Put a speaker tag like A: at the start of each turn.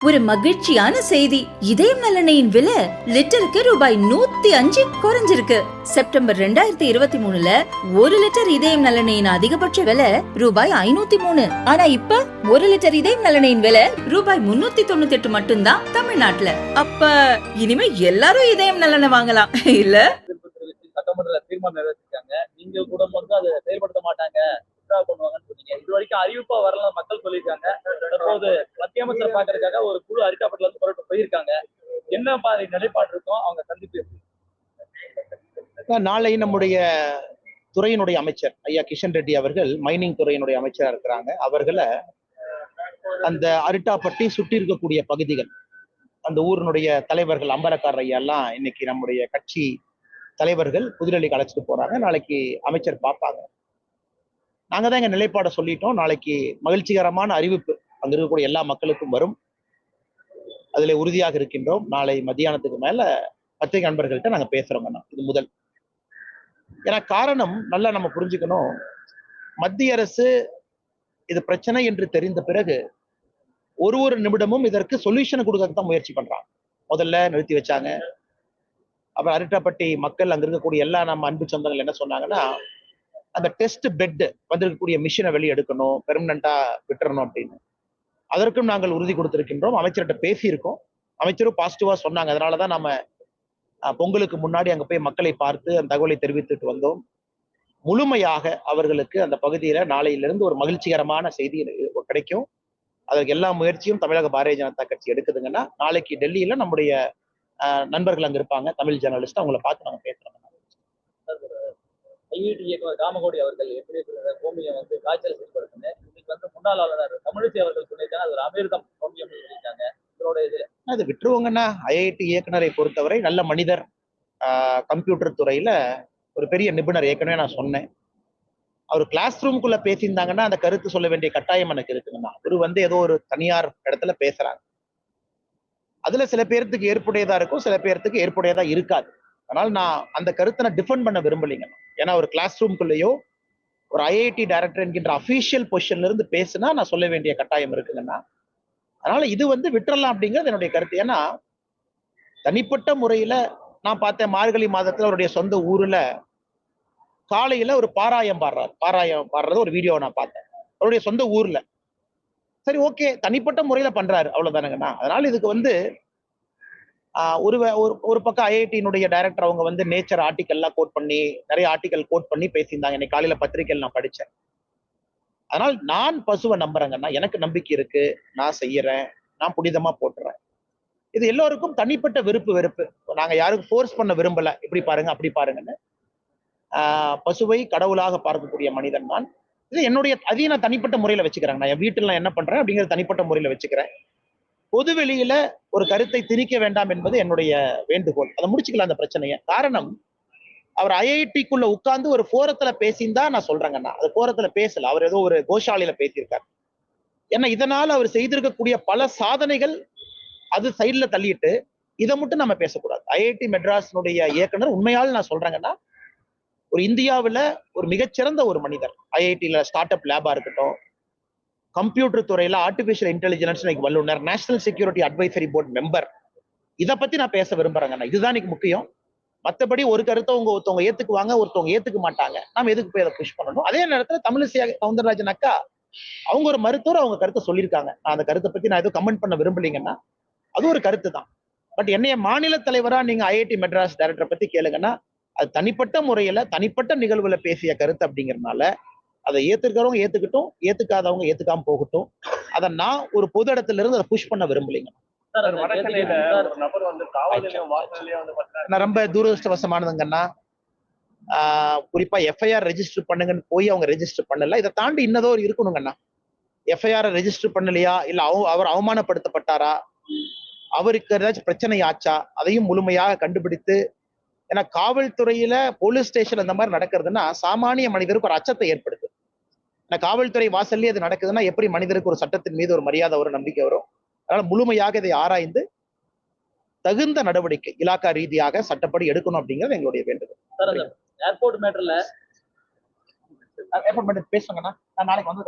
A: ஒரு மகிழ்ச்சியான செய்தி. இதயம் நலனையின் விலை லிட்டருக்கு ரூபாய் 105 குறைஞ்சிருக்கு. செப்டம்பர் 2023ல 1 லிட்டர் இதயம் நலனையின் அதிகபட்ச விலை ரூபாய் 503. ஆனா இப்ப 1 லிட்டர் இதயம் நலனையின் விலை ரூபாய் 398 மட்டும்தான் தமிழ்நாட்டுல. அப்ப இனிமே எல்லாரும் இதயம் நலனை வாங்கலாம் இல்ல?
B: சட்டமன்ற தீர்மானம் நிறைவேற்றிருக்காங்க. நீங்க கூட அதை செயல்படுத்த மாட்டாங்க, பண்ணுவாங்கன்னு சொன்னீங்க. இது வரைக்கும் அறிவிப்பா வரலாம் மக்கள் சொல்லியிருக்காங்க. தற்போது மத்திய அமைச்சர் பாக்குறதுக்காக ஒரு குழு அரிட்டாப்பட்டில இருந்து புறப்பட்டு போயிருக்காங்க. என்ன மாதிரி நிலைப்பாடு இருக்கும் அவங்க சந்திப்பு?
C: நாளை நம்முடைய துறையினுடைய அமைச்சர் ஐயா கிஷன் ரெட்டி அவர்கள் மைனிங் துறையினுடைய அமைச்சராக இருக்கிறாங்க. அவர்களை அந்த அரிட்டாப்பட்டி சுற்றி இருக்கக்கூடிய பகுதிகள், அந்த ஊரினுடைய தலைவர்கள் அம்பலக்காரர் ஐயா எல்லாம் இன்னைக்கு நம்முடைய கட்சி தலைவர்கள் புதுடெல்லிக்கு அழைச்சிட்டு போறாங்க. நாளைக்கு அமைச்சர் பார்ப்பாங்க. நாங்க தான் எங்க நிலைப்பாடை சொல்லிட்டோம். நாளைக்கு மகிழ்ச்சிகரமான அறிவிப்பு அங்க இருக்கக்கூடிய எல்லா மக்களுக்கும் வரும். அதுல உறுதியாக இருக்கின்றோம். நாளை மத்தியானத்துக்கு மேல பத்திரிகை நண்பர்கள்ட்ட நாங்க பேசுறோம். இது முதல். ஏன்னா காரணம் நல்லா நம்ம புரிஞ்சுக்கணும். மத்திய அரசு இது பிரச்சனை என்று தெரிந்த பிறகு ஒரு நிமிடமும் இதற்கு சொல்யூஷன் கொடுக்கறதுக்கு தான் முயற்சி பண்றாங்க. முதல்ல நிறுத்தி வச்சாங்க. அப்புறம் அரிட்டாப்பட்டி மக்கள் அங்க இருக்கக்கூடிய எல்லா நம்ம அன்பு சொந்தங்கள் என்ன சொன்னாங்கன்னா, அந்த டெஸ்ட் பெட் வந்திருக்கக்கூடிய மிஷினை வெளியே எடுக்கணும், பெர்மனண்டா விட்டுறணும் அப்படின்னு. அதற்கும் நாங்கள் உறுதி கொடுத்திருக்கின்றோம். அமைச்சர்கிட்ட பேசியிருக்கோம். அமைச்சரும் பாசிட்டிவா சொன்னாங்க. அதனாலதான் நம்ம பொங்கலுக்கு முன்னாடி அங்க போய் மக்களை பார்த்து அந்த தகவலை தெரிவித்துட்டு வந்தோம். முழுமையாக அவர்களுக்கு அந்த பகுதியில நாளையிலிருந்து ஒரு மகிழ்ச்சிகரமான செய்தி கிடைக்கும். அதற்கு எல்லா முயற்சியும் தமிழக பாரதிய ஜனதா கட்சி எடுக்குதுங்கன்னா, நாளைக்கு டெல்லியில நம்முடைய நண்பர்கள் அங்க இருப்பாங்க, தமிழ் ஜேர்னலிஸ்ட், அவங்களை பார்த்து நாங்க பேசுறோம்.
B: ஐஐடி இயக்குனர் காமகோடி அவர்கள் எப்படி கோமியம் காய்ச்சல் செயல்படுத்துங்க. இன்னைக்கு முன்னாள் ஆளுநர் தமிழிசை அவர்கள் சொல்லியிருக்காங்க, அது ஒரு அமிர்தம் கோமியம் சொல்லியிருக்காங்க. இதோட இது
C: அது விட்டுருவாங்கன்னா, ஐஐடி இயக்குனரை பொறுத்தவரை நல்ல மனிதர், கம்ப்யூட்டர் துறையில ஒரு பெரிய நிபுணர். ஏற்கனவே நான் சொன்னேன். அவர் கிளாஸ் ரூம்குள்ள பேசியிருந்தாங்கன்னா அந்த கருத்து சொல்ல வேண்டிய கட்டாயம் எனக்கு இருக்குங்கண்ணா. அவரு ஏதோ ஒரு தனியார் இடத்துல பேசுறாங்க. அதுல சில பேர்த்துக்கு ஏற்புடையதா இருக்கும், சில பேர்த்துக்கு ஏற்புடையதா இருக்காது. அதனால நான் அந்த கருத்தை நான் டிஃபெண்ட் பண்ண விரும்பலைங்க. ஏன்னா ஒரு கிளாஸ் ரூம்குள்ளேயோ ஒரு ஐஐடி டைரக்டர் என்கின்ற அபிஷியல் பொசிஷன்ல இருந்து பேசுனா நான் சொல்ல வேண்டிய கட்டாயம் இருக்குங்கன்னா, அதனால இது விட்டுறலாம் அப்படிங்கிறது என்னுடைய கருத்து. ஏன்னா தனிப்பட்ட முறையில நான் பார்த்தேன், மார்கழி மாதத்துல அவருடைய சொந்த ஊர்ல காலையில ஒரு பாராயம் பாடுறது ஒரு வீடியோ நான் பார்த்தேன், அவருடைய சொந்த ஊர்ல. சரி, ஓகே, தனிப்பட்ட முறையில பண்றாரு, அவ்வளவுதானுங்கண்ணா. அதனால இதுக்கு ஒரு பக்கம் ஐஐடியினுடைய டைரக்டர் அவங்க நேச்சர் ஆர்டிக்கல்லாம் கோட் பண்ணி, நிறைய ஆர்டிக்கல் கோட் பண்ணி பேசியிருந்தாங்க. இன்னைக்கு காலையில பத்திரிகைகள் நான் படிச்சேன். அதனால் நான் பசுவை நம்புறேங்கன்னா, எனக்கு நம்பிக்கை இருக்கு, நான் செய்யறேன், நான் புனிதமா போட்டுறேன். இது எல்லோருக்கும் தனிப்பட்ட வெறுப்பு. நாங்க யாருக்கும் ஃபோர்ஸ் பண்ண விரும்பல, இப்படி பாருங்க அப்படி பாருங்கன்னு. பசுவை கடவுளாக பார்க்கக்கூடிய மனிதன் நான். இது என்னுடைய அதையும் நான் தனிப்பட்ட முறையில வச்சுக்கிறேன். நான் என் வீட்டுல நான் என்ன பண்றேன் அப்படிங்கிறது தனிப்பட்ட முறையில வச்சுக்கிறேன். பொது வெளியில ஒரு கருத்தை திணிக்க வேண்டாம் என்பது என்னுடைய வேண்டுகோள். அதை முடிச்சுக்கலாம் அந்த பிரச்சனையை. காரணம், அவர் ஐஐடிக்குள்ள உட்கார்ந்து ஒரு போரத்துல பேசியிருந்தா நான் சொல்றேங்கண்ணா. அது போரத்துல பேசல, அவர் ஏதோ ஒரு கோஷாலையில பேசியிருக்காரு. ஏன்னா இதனால அவர் செய்திருக்கக்கூடிய பல சாதனைகள் அது சைட்ல தள்ளிட்டு இதை மட்டும் நம்ம பேசக்கூடாது. ஐஐடி மெட்ராஸினுடைய இயக்குனர் உண்மையால் நான் சொல்றேங்கன்னா, ஒரு இந்தியாவில் ஒரு மிகச்சிறந்த ஒரு மனிதர். ஐஐடியில ஸ்டார்ட் அப் லேபா இருக்கட்டும், கம்ப்யூட்டர் துறையில ஆர்டிபிஷியல் இன்டெலிஜென்ஸ் வல்லுநர், national security advisory board member. இதை பத்தி நான் பேச விரும்புறேங்கண்ணா. இதுதான் எனக்கு முக்கியம். மற்றபடி ஒரு கருத்தை ஒருத்தவங்க ஏத்துக்குவாங்க, ஒருத்தவங்க ஏத்துக்க மாட்டாங்க. நாம எதுக்கு போய் அதை புஷ் பண்ணணும்? அதே நேரத்துல தமிழிசை சவுந்தரராஜன் அக்கா அவங்க ஒரு மருத்துவர், அவங்க கருத்தை சொல்லியிருக்காங்க. நான் அந்த கருத்தை பத்தி நான் எதுவும் கமெண்ட் பண்ண விரும்பலீங்கன்னா, அது ஒரு கருத்து தான். பட் என்னைய மாநில தலைவரா நீங்க ஐஐடி மெட்ராஸ் டைரக்டரை பத்தி கேளுங்கன்னா, அது தனிப்பட்ட முறையில தனிப்பட்ட நிகழ்வுல பேசிய கருத்து அப்படிங்கிறதுனால அதை ஏத்துக்கிறவங்க ஏத்துக்கிட்டும், ஏத்துக்காதவங்க ஏத்துக்காம போகட்டும். அதை நான் ஒரு பொது இடத்துல இருந்து அதை புஷ் பண்ண விரும்பலீங்க. நான் ரொம்ப துரதிருஷ்டவசமானதுங்கன்னா, குறிப்பா எஃப்ஐஆர் ரெஜிஸ்டர் பண்ணுங்கன்னு போய் அவங்க ரெஜிஸ்டர் பண்ணல. இதை தாண்டி இன்னதோ இருக்கணுங்கண்ணா. எஃப்ஐஆர் ரெஜிஸ்டர் பண்ணலையா, இல்ல அவர் அவமானப்படுத்தப்பட்டாரா, அவருக்கு ஏதாச்சும் பிரச்சனை ஆச்சா, அதையும் முழுமையாக கண்டுபிடித்து. ஏன்னா காவல்துறையில போலீஸ் ஸ்டேஷன் அந்த மாதிரி நடக்கிறதுனா சாமானிய மனிதருக்கு ஒரு அச்சத்தை ஏற்படுது. ஏன்னா காவல்துறை வாசல்லே அது நடக்குதுன்னா எப்படி மனிதருக்கு ஒரு சட்டத்தின் மீது ஒரு மரியாதை வரும், நம்பிக்கை வரும்? அதனால முழுமையாக இதை ஆராய்ந்து தகுந்த நடவடிக்கை இலாக்கா ரீதியாக சட்டப்படி எடுக்கணும் அப்படிங்கிறது எங்களுடைய வேண்டுகோள்.
B: ஏர்போர்ட் மேட்டர்ல
C: பேசுவாங்கன்னா நான் நாளைக்கு வந்து